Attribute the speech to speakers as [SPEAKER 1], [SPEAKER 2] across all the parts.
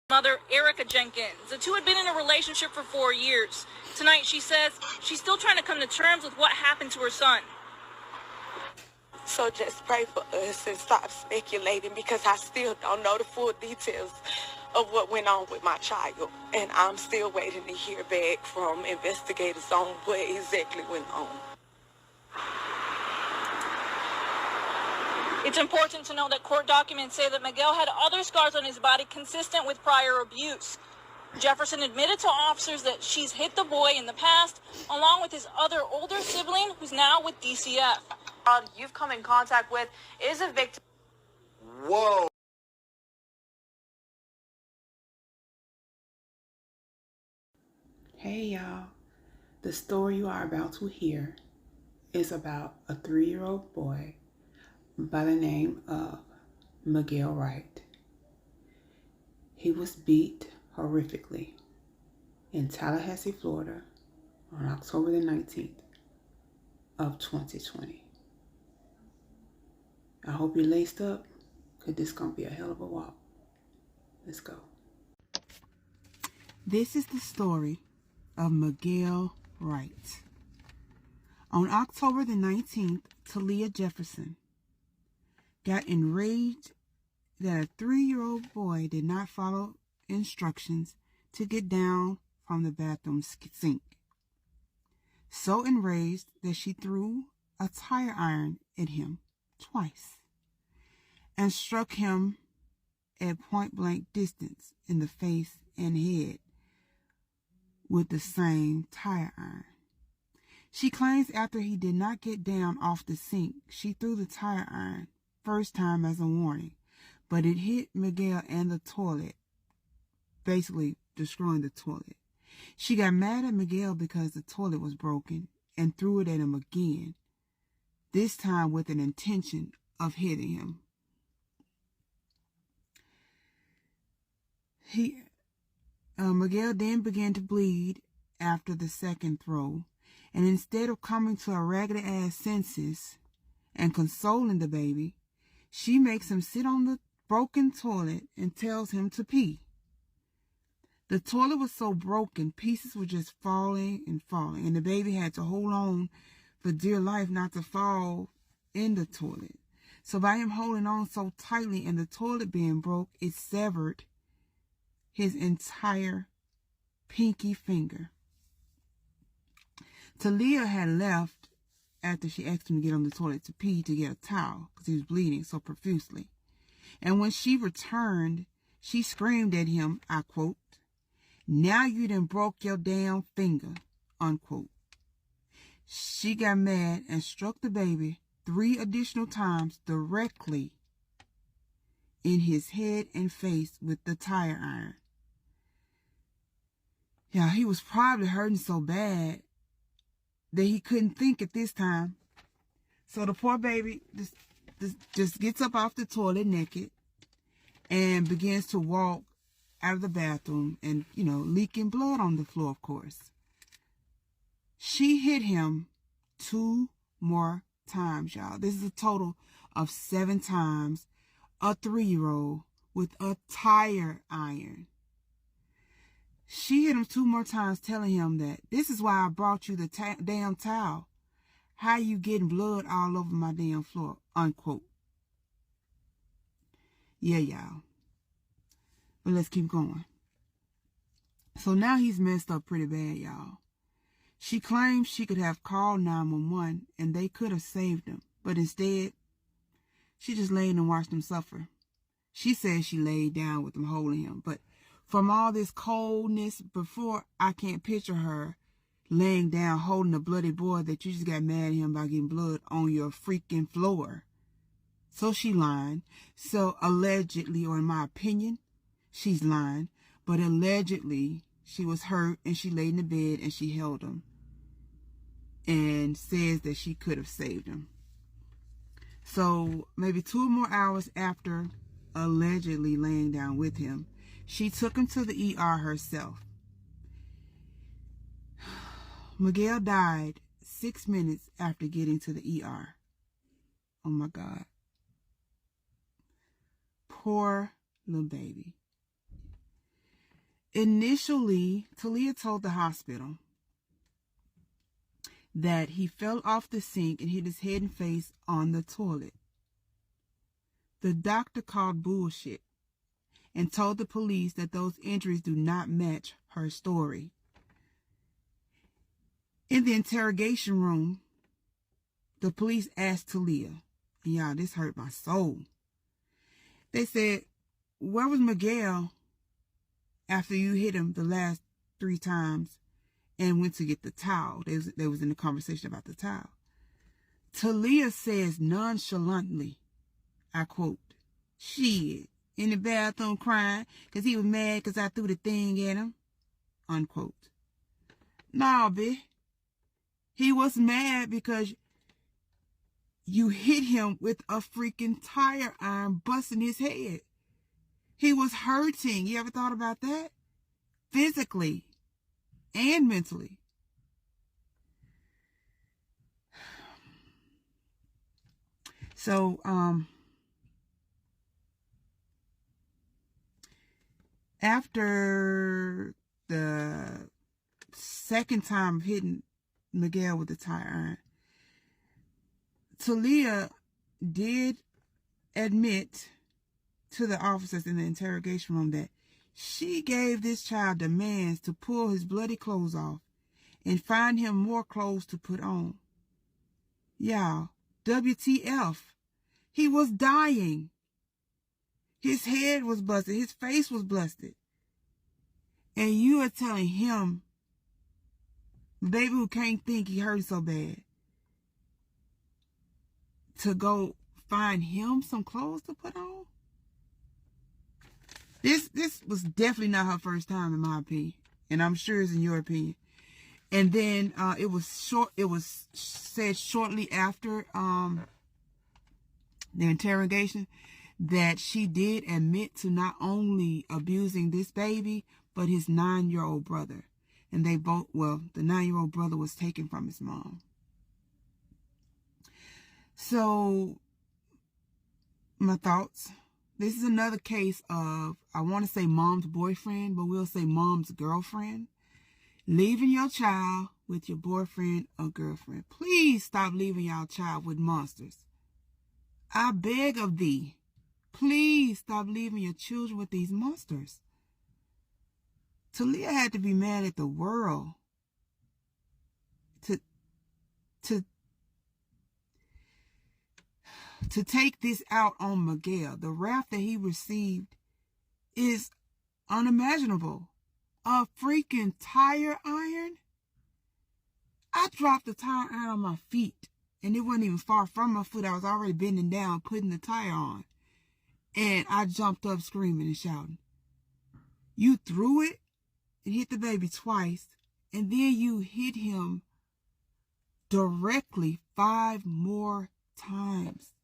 [SPEAKER 1] mother, Erica Jenkins. The two had been in a relationship for 4 years. Tonight, she says she's still trying to come to terms with what happened to her son.
[SPEAKER 2] So just pray for us and stop speculating, because I still don't know the full details of what went on with my child. And I'm still waiting to hear back from investigators on what exactly went on.
[SPEAKER 1] It's important to know that court documents say that Miguel had other scars on his body consistent with prior abuse. Jefferson admitted to officers that she's hit the boy in the past, along with his other older sibling, who's now with DCF.
[SPEAKER 3] You've come in contact with is a victim.
[SPEAKER 4] Whoa.
[SPEAKER 5] Hey y'all, the story you are about to hear is about a 3-year-old boy by the name of Miguel Wright. He was beat horrifically in Tallahassee, Florida on October the 19th of 2020. I hope you're laced up, because this is going to be a hell of a walk. Let's go. This is the story of Miguel Wright. On October the 19th, Talia Jefferson got enraged that a 3-year-old boy did not follow instructions to get down from the bathroom sink. So enraged that she threw a tire iron at him twice and struck him at point-blank distance in the face and head with the same tire iron. She claims after he did not get down off the sink, she threw the tire iron first time as a warning, but it hit Miguel and the toilet, basically destroying the toilet. She got mad at Miguel because the toilet was broken and threw it at him again, this time with an intention of hitting him. Miguel then began to bleed after the second throw, and instead of coming to a raggedy-ass senses and consoling the baby, she makes him sit on the broken toilet and tells him to pee. The toilet was so broken, pieces were just falling and falling, and the baby had to hold on for dear life not to fall in the toilet. So by him holding on so tightly and the toilet being broke, it severed his entire pinky finger. Talia had left after she asked him to get on the toilet to pee to get a towel because he was bleeding so profusely. And when she returned, she screamed at him, I quote, "Now you done broke your damn finger," unquote. She got mad and struck the baby 3 additional times directly in his head and face with the tire iron. Yeah, he was probably hurting so bad that he couldn't think at this time. So the poor baby just gets up off the toilet naked and begins to walk out of the bathroom and, leaking blood on the floor, of course. She hit him 2 more times, y'all. This is a total of 7 times, a 3-year-old with a tire iron. She hit him 2 more times, telling him that this is why I brought you the damn towel. How you getting blood all over my damn floor, unquote. Yeah, y'all. But let's keep going. So now he's messed up pretty bad, y'all. She claims she could have called 911 and they could have saved him. But instead, she just laid and watched him suffer. She says she laid down with him holding him. But from all this coldness before, I can't picture her laying down holding a bloody boy that you just got mad at him by getting blood on your freaking floor. So she lying. So allegedly, or in my opinion, she's lying. But allegedly, she was hurt and she laid in the bed and she held him. And says that she could have saved him. So maybe 2 more hours after allegedly laying down with him, she took him to the ER herself. Miguel died 6 minutes after getting to the ER. Oh my God. Poor little baby. Initially, Talia told the hospital that he fell off the sink and hit his head and face on the toilet. The doctor called bullshit and told the police that those injuries do not match her story. In the interrogation room, the police asked Talia, and y'all, this hurt my soul. They said, where was Miguel after you hit him the last 3 times and went to get the towel? They was in a conversation about the towel. Talia says nonchalantly, I quote, shit, in the bathroom crying because he was mad because I threw the thing at him, unquote. Nah, bitch. He was mad because you hit him with a freaking tire iron, busting his head. He was hurting. You ever thought about that? Physically and mentally. So, after the second time of hitting Miguel with the tire iron, Talia did admit to the officers in the interrogation room that she gave this child demands to pull his bloody clothes off and find him more clothes to put on. Y'all, WTF. He was dying. His head was busted. His face was busted. And you are telling him, the baby who can't think he hurt so bad, to go find him some clothes to put on? This was definitely not her first time, in my opinion, and I'm sure it's in your opinion. And then it was said shortly after the interrogation that she did admit to not only abusing this baby but his 9-year-old brother. And they both, well, the 9-year-old brother was taken from his mom. So, my thoughts. This is another case of, I want to say mom's boyfriend, but we'll say mom's girlfriend, leaving your child with your boyfriend or girlfriend. Please stop leaving your child with monsters. I beg of thee, please stop leaving your children with these monsters. Talia had to be mad at the world to take this out on Miguel. The wrath that he received is unimaginable. A freaking tire iron? I dropped the tire iron on my feet, and it wasn't even far from my foot. I was already bending down, putting the tire on. And I jumped up screaming and shouting. You threw it and hit the baby twice, and then you hit him directly 5 more times.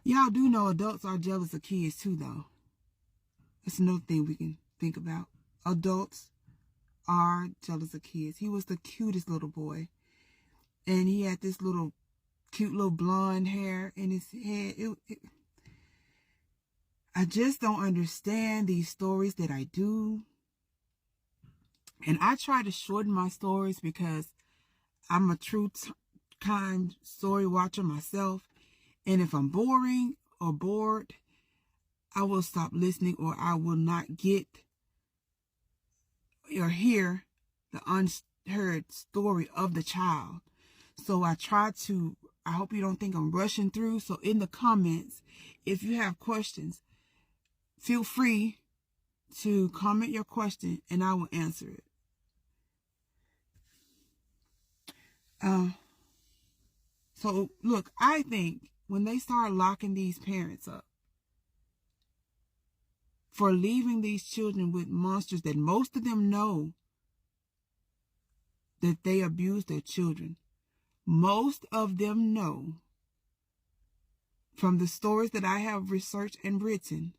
[SPEAKER 5] Y'all do know adults are jealous of kids too, though. That's another thing we can think about. Adults are jealous of kids. He was the cutest little boy. And he had this little cute little blonde hair in his head. I just don't understand these stories that I do. And I try to shorten my stories because I'm a true kind story watcher myself. And if I'm boring or bored, I will stop listening, or I will not get or hear the unheard story of the child. So I hope you don't think I'm rushing through. So in the comments, if you have questions, feel free to comment your question and I will answer it. So look, I think when they start locking these parents up for leaving these children with monsters that most of them know that they abuse their children. Most of them know from the stories that I have researched and written,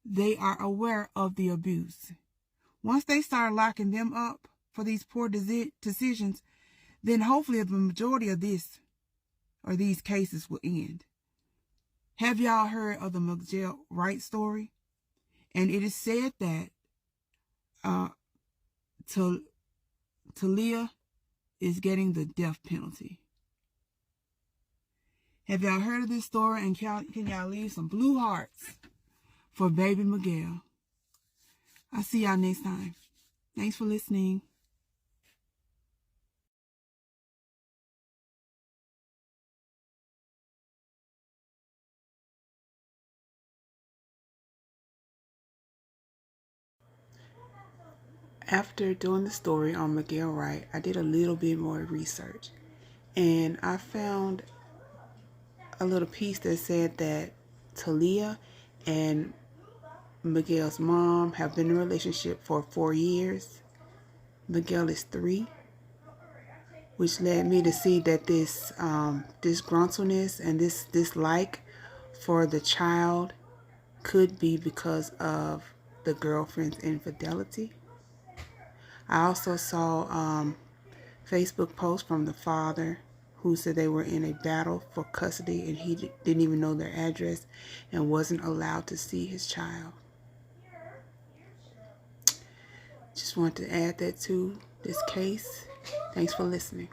[SPEAKER 5] they are aware of the abuse. Once they start locking them up for these poor decisions, then hopefully the majority of this or these cases will end. Have y'all heard of the Miguel Wright story? And it is said that Talia is getting the death penalty. Have y'all heard of this story? And can y'all leave some blue hearts for baby Miguel? I'll see y'all next time. Thanks for listening. After doing the story on Miguel Wright, I did a little bit more research. And I found a little piece that said that Talia and Miguel's mom have been in a relationship for 4 years. Miguel is 3, which led me to see that this disgruntledness and this dislike for the child could be because of the girlfriend's infidelity. I also saw Facebook posts from the father who said they were in a battle for custody and he didn't even know their address and wasn't allowed to see his child. Just wanted to add that to this case. Thanks for listening.